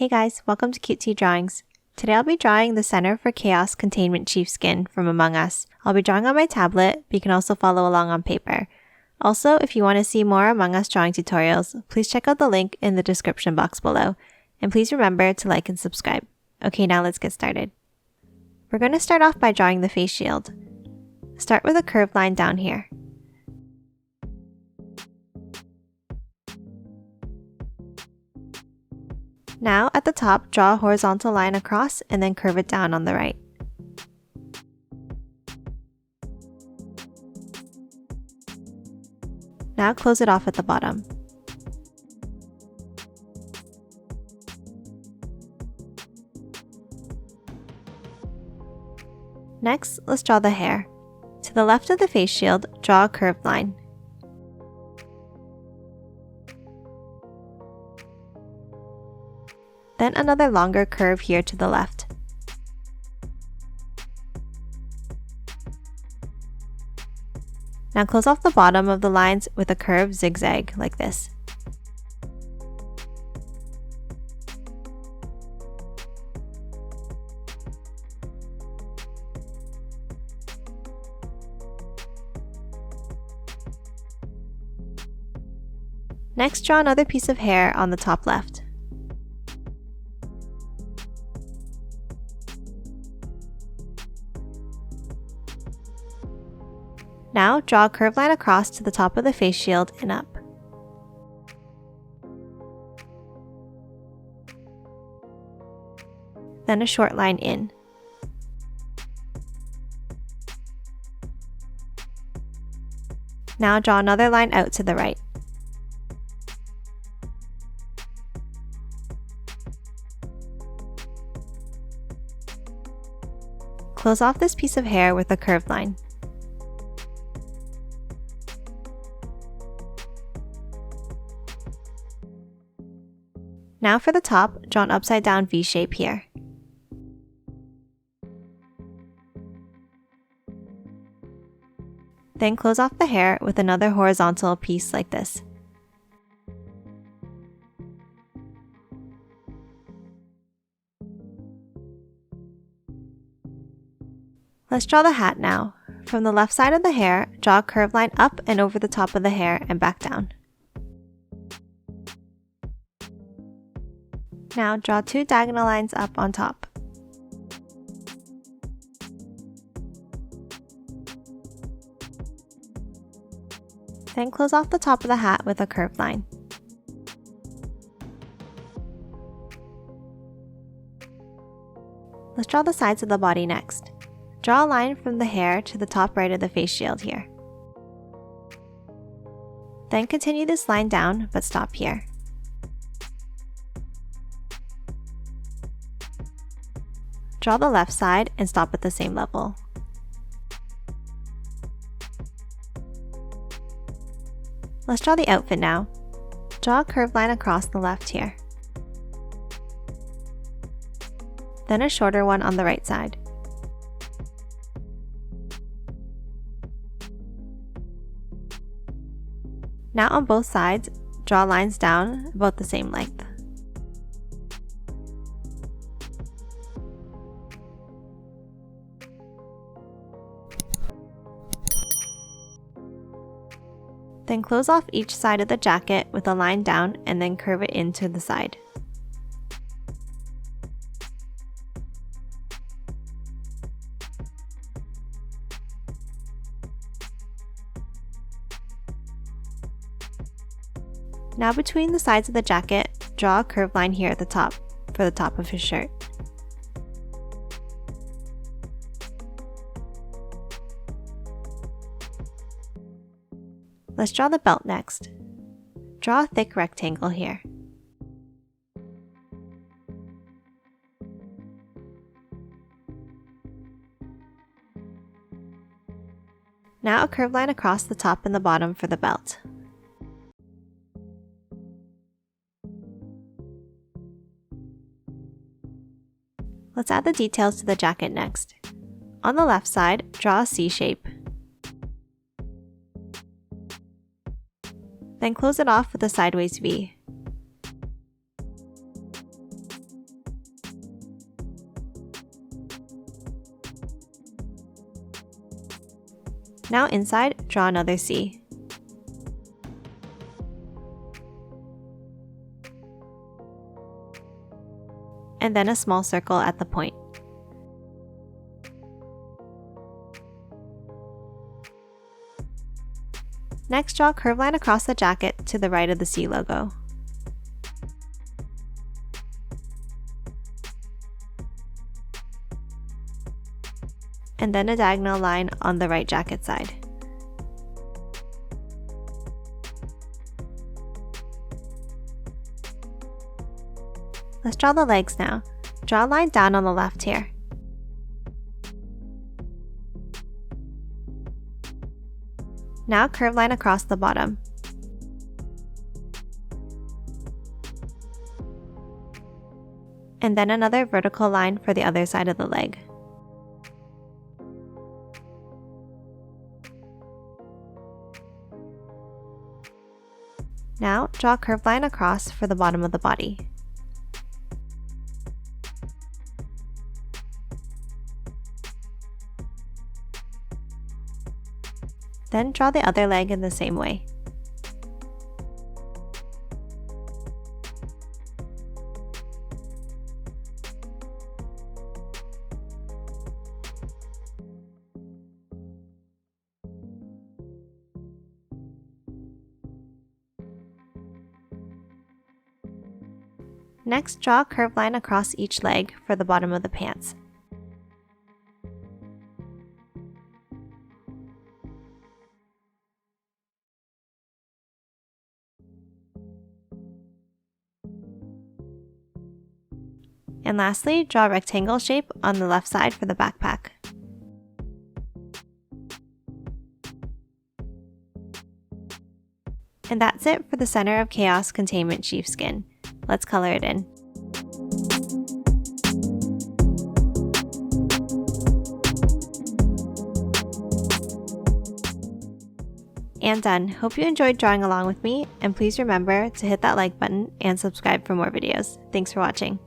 Hey guys, welcome to Cute Tea Drawings. Today I'll be drawing the Center for Chaos Containment Chief skin from Among Us. I'll be drawing on my tablet, but you can also follow along on paper. Also, if you want to see more Among Us drawing tutorials, please check out the link in the description box below. And please remember to like and subscribe. Okay, now let's get started. We're going to start off by drawing the face shield. Start with a curved line down here. Now, at the top, draw a horizontal line across and then curve it down on the right. Now close it off at the bottom. Next, let's draw the hair. To the left of the face shield, draw a curved line. Then another longer curve here to the left. Now close off the bottom of the lines with a curved zigzag like this. Next, draw another piece of hair on the top left. Now, draw a curved line across to the top of the face shield and up. Then a short line in. Now draw another line out to the right. Close off this piece of hair with a curved line. Now for the top, draw an upside down V shape here. Then close off the hair with another horizontal piece like this. Let's draw the hat now. From the left side of the hair, draw a curved line up and over the top of the hair and back down. Now draw two diagonal lines up on top. Then close off the top of the hat with a curved line. Let's draw the sides of the body next. Draw a line from the hair to the top right of the face shield here. Then continue this line down, but stop here. Draw the left side and stop at the same level. Let's draw the outfit now. Draw a curved line across the left here. Then a shorter one on the right side. Now on both sides, draw lines down about the same length. Then close off each side of the jacket with a line down and then curve it into the side. Now between the sides of the jacket, draw a curved line here at the top for the top of his shirt. Let's draw the belt next. Draw a thick rectangle here. Now a curved line across the top and the bottom for the belt. Let's add the details to the jacket next. On the left side, draw a C shape. Then close it off with a sideways V. Now inside, draw another C. And then a small circle at the point. Next, draw a curved line across the jacket to the right of the C logo. And then a diagonal line on the right jacket side. Let's draw the legs now. Draw a line down on the left here. Now curved line across the bottom. And then another vertical line for the other side of the leg. Now draw a curved line across for the bottom of the body. Then draw the other leg in the same way. Next, draw a curved line across each leg for the bottom of the pants. And lastly, draw a rectangle shape on the left side for the backpack. And that's it for the center of Chaos Containment sheepskin. Let's color it in. And done. Hope you enjoyed drawing along with me, and please remember to hit that like button and subscribe for more videos. Thanks for watching.